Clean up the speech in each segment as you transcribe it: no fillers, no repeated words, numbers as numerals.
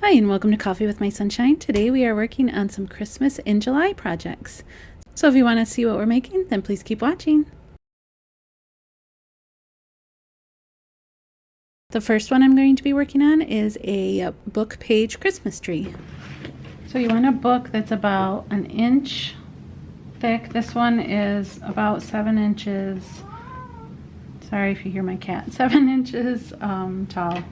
Hi and welcome to Coffee with My Sunshine. Today we are working on some Christmas in July projects. So if you want to see what we're making, then please keep watching. The first one I'm going to be working on is a book page Christmas tree. So you want a book that's about an inch thick. This one is about 7 inches. Sorry if you hear my cat. 7 inches tall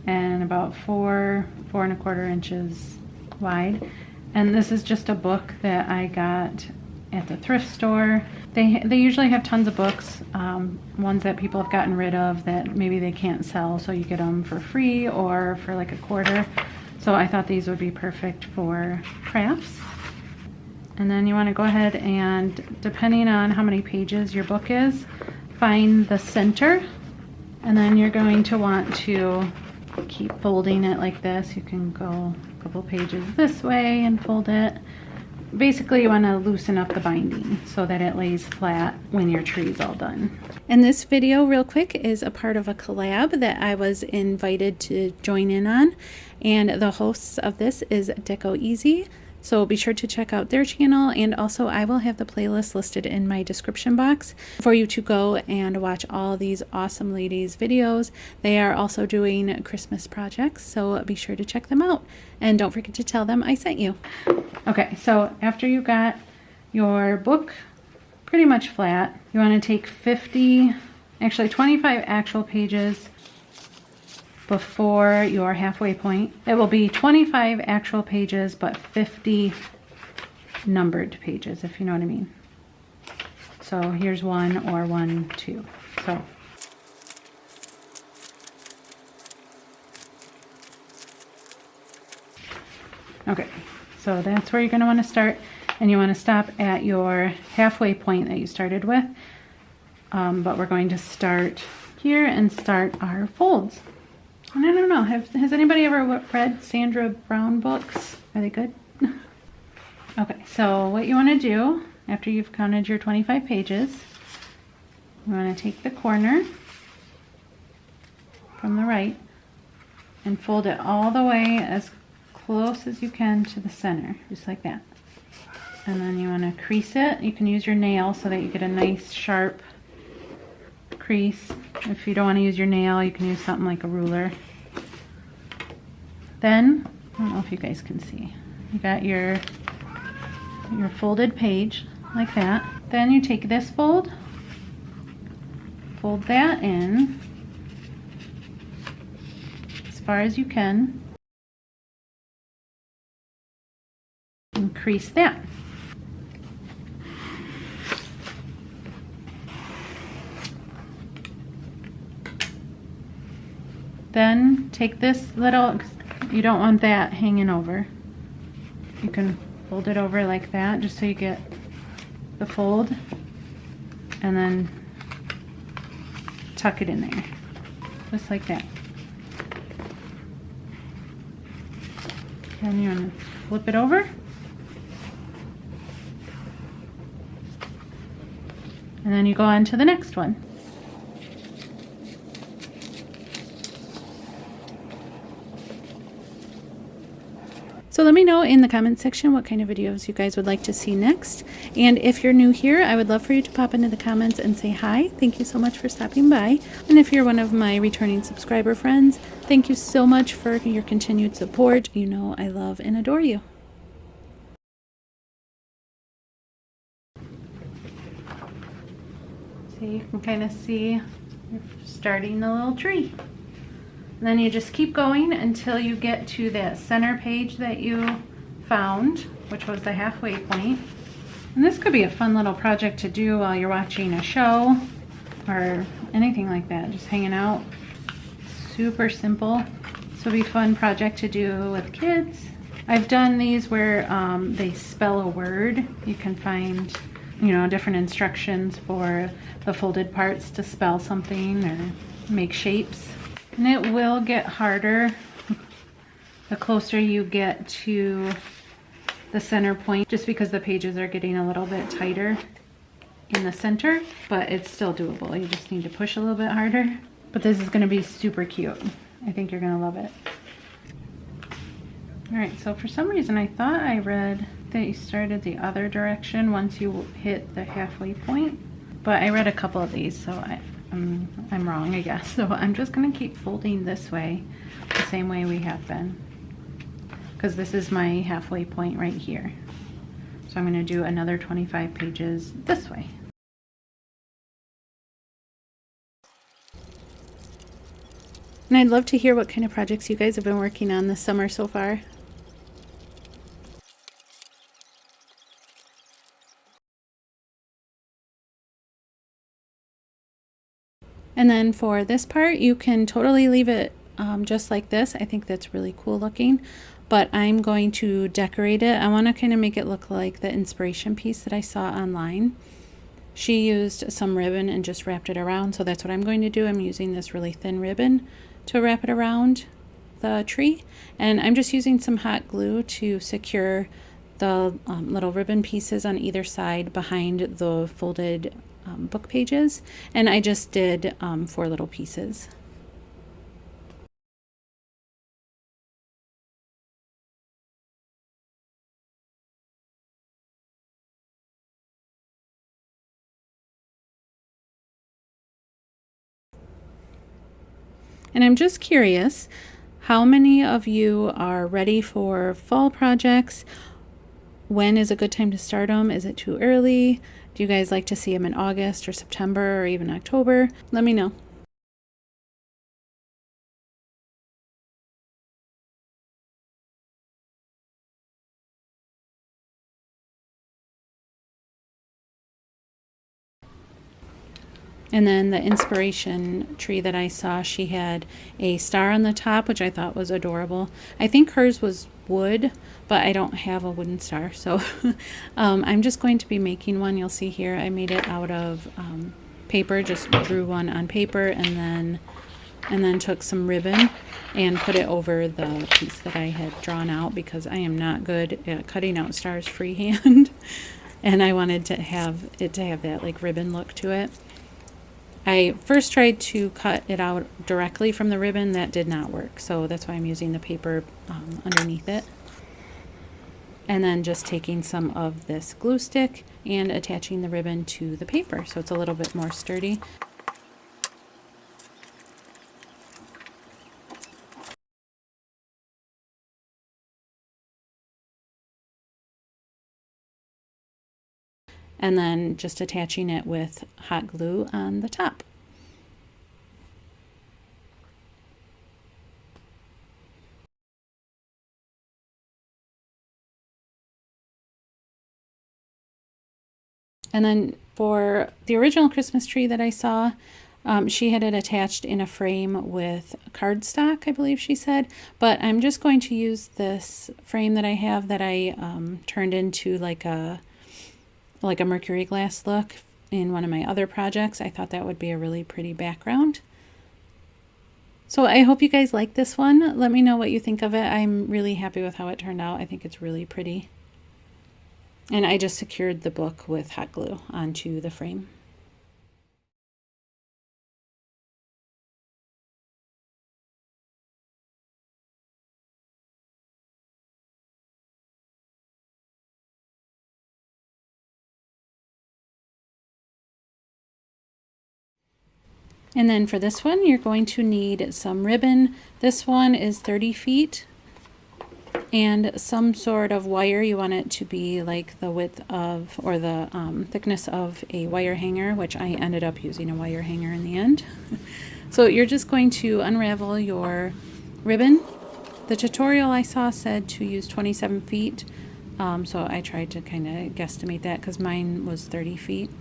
and about 4.25 inches wide. And this is just a book that I got at the thrift store. They usually have tons of books, ones that people have gotten rid of that maybe they can't sell, so you get them for free or for like $1. So I thought these would be perfect for crafts. And then you want to go ahead and, depending on how many pages your book is, find the center, and then you're going to want to keep folding it like this. You can go a couple pages this way and fold it. Basically, you want to loosen up the binding so that it lays flat when your tree is all done. And this video, real quick, is a part of a collab that I was invited to join in on, and the hosts of this is Deco Easy. So be sure to check out their channel, and also I will have the playlist listed in my description box for you to go and watch all these awesome ladies' videos. They are also doing Christmas projects, so be sure to check them out. And don't forget to tell them I sent you. Okay, so after you got your book pretty much flat, you want to take 25 actual pages before your halfway point. It will be 25 actual pages, but 50 numbered pages, if you know what I mean. So here's 1 or 1, 2. So okay, so that's where you're going to want to start, and you want to stop at your halfway point that you started with. But we're going to start here and start our folds. And I don't know, has anybody ever read Sandra Brown books? Are they good? Okay, so what you want to do after you've counted your 25 pages, you want to take the corner from the right and fold it all the way as close as you can to the center, just like that. And then you want to crease it. You can use your nail so that you get a nice sharp crease. If you don't want to use your nail, you can use something like a ruler. Then, I don't know if you guys can see, you got your folded page like that. Then you take this fold that in as far as you can, and crease that. Then take this little, you don't want that hanging over. You can fold it over like that just so you get the fold, and then tuck it in there, just like that. Then you want to flip it over, and then you go on to the next one. So let me know in the comment section what kind of videos you guys would like to see next. And if you're new here, I would love for you to pop into the comments and say hi. Thank you so much for stopping by. And if you're one of my returning subscriber friends, thank you so much for your continued support. You know I love and adore you. So you can kind of see you're starting the little tree. And then you just keep going until you get to that center page that you found, which was the halfway point. And this could be a fun little project to do while you're watching a show or anything like that, just hanging out. Super simple. This would be a fun project to do with kids. I've done these where they spell a word. You can find, you know, different instructions for the folded parts to spell something or make shapes. And it will get harder the closer you get to the center point, just because the pages are getting a little bit tighter in the center, but it's still doable. You just need to push a little bit harder. But this is going to be super cute. I think you're going to love it. All right, so for some reason I thought I read that you started the other direction once you hit the halfway point, but I read a couple of these, so I'm wrong, I guess. So I'm just gonna keep folding this way, the same way we have been, because this is my halfway point right here. So I'm gonna do another 25 pages this way. And I'd love to hear what kind of projects you guys have been working on this summer so far. And then for this part, you can totally leave it just like this. I think that's really cool looking, but I'm going to decorate it. I want to kind of make it look like the inspiration piece that I saw online. She used some ribbon and just wrapped it around, so that's what I'm going to do. I'm using this really thin ribbon to wrap it around the tree, and I'm just using some hot glue to secure the little ribbon pieces on either side behind the folded book pages, and I just did 4 little pieces. And I'm just curious, how many of you are ready for fall projects? When is a good time to start them? Is it too early? Do you guys like to see them in August or September or even October? Let me know. And then the inspiration tree that I saw, she had a star on the top, which I thought was adorable. I think hers was wood, but I don't have a wooden star, so I'm just going to be making one. You'll see here I made it out of paper, just drew one on paper, and then took some ribbon and put it over the piece that I had drawn out, because I am not good at cutting out stars freehand. And I wanted to have it to have that like ribbon look to it. I first tried to cut it out directly from the ribbon. That did not work, so that's why I'm using the paper underneath it. And then just taking some of this glue stick and attaching the ribbon to the paper so it's a little bit more sturdy. And then just attaching it with hot glue on the top. And then for the original Christmas tree that I saw, she had it attached in a frame with cardstock, I believe she said. But I'm just going to use this frame that I have that I turned into like a mercury glass look in one of my other projects. I thought that would be a really pretty background. So I hope you guys like this one. Let me know what you think of it. I'm really happy with how it turned out. I think it's really pretty. And I just secured the book with hot glue onto the frame. And then for this one, you're going to need some ribbon. This one is 30 feet. And some sort of wire. You want it to be like the width of, or the thickness of a wire hanger, which I ended up using a wire hanger in the end. So you're just going to unravel your ribbon. The tutorial I saw said to use 27 feet. So I tried to kind of guesstimate that because mine was 30 feet.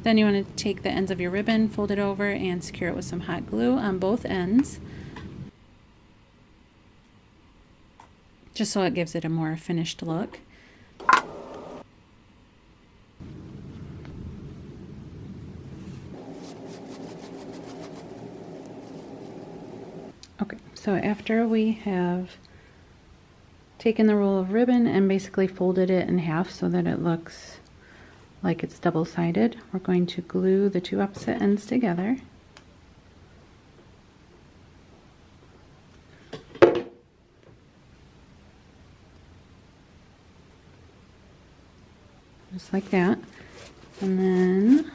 Then you want to take the ends of your ribbon, fold it over, and secure it with some hot glue on both ends, just so it gives it a more finished look. Okay, so after we have taken the roll of ribbon and basically folded it in half so that it looks like it's double-sided, we're going to glue the two opposite ends together. just like that. And then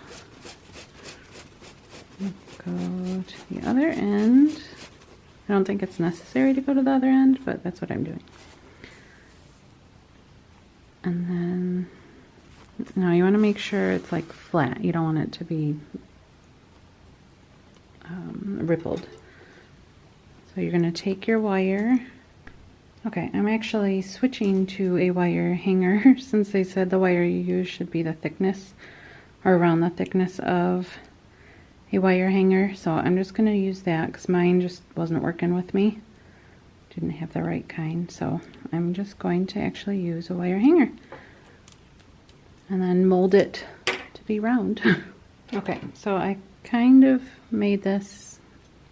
go to the other end. I don't think it's necessary to go to the other end, but that's what I'm doing. And then now you want to make sure it's like flat. You don't want it to be rippled. So you're going to take your wire. Okay, I'm actually switching to a wire hanger since they said the wire you use should be the thickness or around the thickness of a wire hanger. So I'm just going to use that because mine just wasn't working with me. Didn't have the right kind. So I'm just going to actually use a wire hanger and then mold it to be round. Okay, so I kind of made this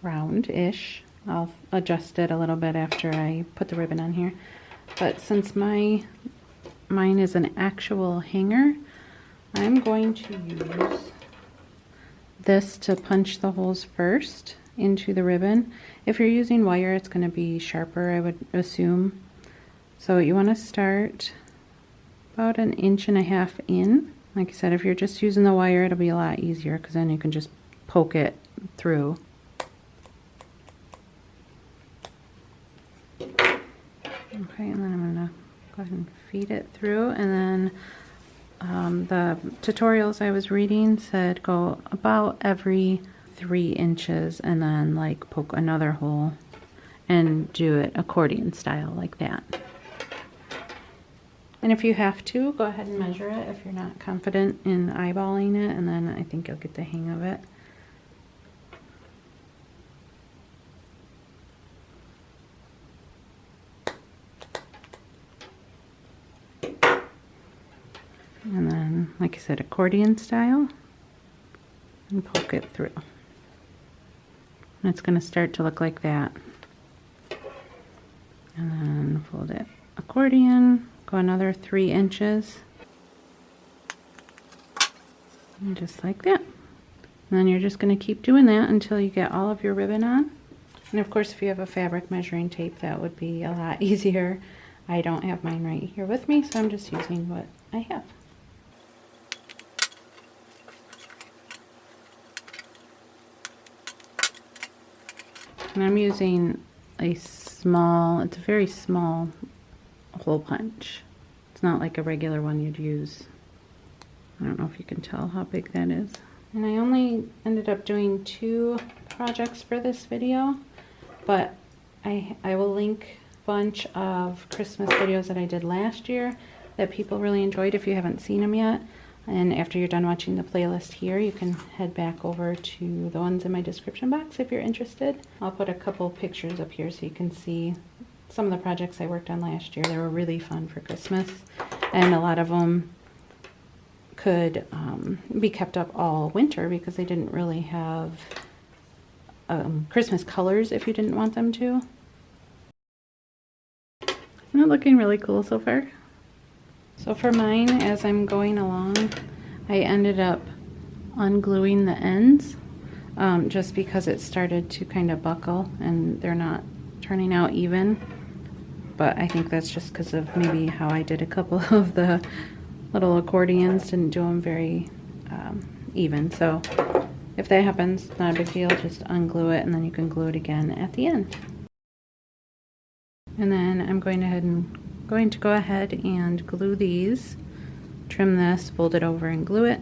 round-ish. I'll adjust it a little bit after I put the ribbon on here. But since mine is an actual hanger, I'm going to use this to punch the holes first into the ribbon. If you're using wire, it's going to be sharper, I would assume. So you want to start about 1.5 inches in. Like I said, if you're just using the wire, it'll be a lot easier because then you can just poke it through. Okay, and then I'm going to go ahead and feed it through, and then the tutorials I was reading said go about every 3 inches and then like poke another hole and do it accordion style like that. And if you have to, go ahead and measure it if you're not confident in eyeballing it, and then I think you'll get the hang of it. And then, like I said, accordion style, and poke it through. And it's going to start to look like that. And then fold it accordion, go another 3 inches. And just like that. And then you're just going to keep doing that until you get all of your ribbon on. And of course, if you have a fabric measuring tape, that would be a lot easier. I don't have mine right here with me, so I'm just using what I have. And I'm using a small, it's a very small hole punch. It's not like a regular one you'd use. I don't know if you can tell how big that is. And I only ended up doing 2 projects for this video, but I will link a bunch of Christmas videos that I did last year that people really enjoyed if you haven't seen them yet. And after you're done watching the playlist here, you can head back over to the ones in my description box if you're interested. I'll put a couple pictures up here so you can see some of the projects I worked on last year. They were really fun for Christmas, and a lot of them could be kept up all winter because they didn't really have Christmas colors if you didn't want them to. Isn't it looking really cool so far? So for mine, as I'm going along, I ended up ungluing the ends just because it started to kind of buckle and they're not turning out even. But I think that's just because of maybe how I did a couple of the little accordions, didn't do them very even. So if that happens, not a big deal, just unglue it and then you can glue it again at the end. And then I'm going to go ahead and glue these, trim this, fold it over and glue it.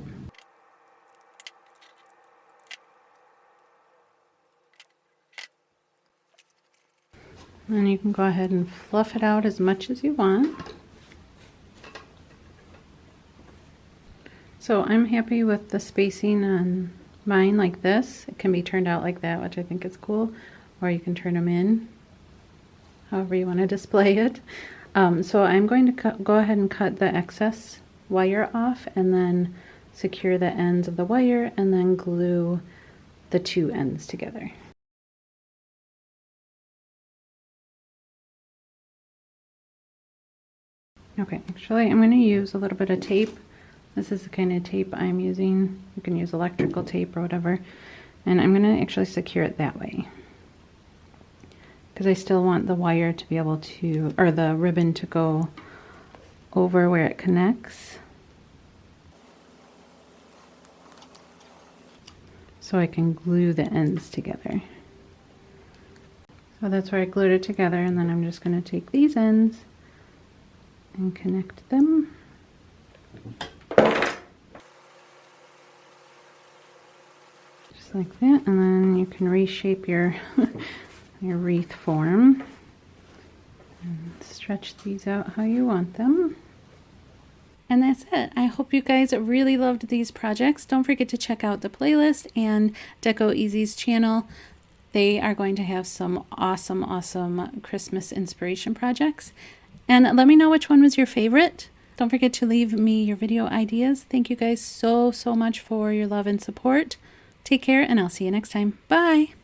And then you can go ahead and fluff it out as much as you want. So I'm happy with the spacing on mine like this. It can be turned out like that, which I think is cool, or you can turn them in however you want to display it. So I'm going to go ahead and cut the excess wire off and then secure the ends of the wire and then glue the 2 ends together. Okay, actually I'm going to use a little bit of tape. This is the kind of tape I'm using. You can use electrical tape or whatever. And I'm going to actually secure it that way, because I still want the wire to be able to, or the ribbon to go over where it connects. so I can glue the ends together. So that's where I glued it together, and then I'm just going to take these ends and connect them. Just like that, and then you can reshape your your wreath form and stretch these out how you want them. And that's it. I hope you guys really loved these projects. Don't forget to check out the playlist and Deco Easy's channel. They are going to have some awesome, awesome Christmas inspiration projects. And let me know which one was your favorite. Don't forget to leave me your video ideas. Thank you guys so, so much for your love and support. Take care, and I'll see you next time. Bye!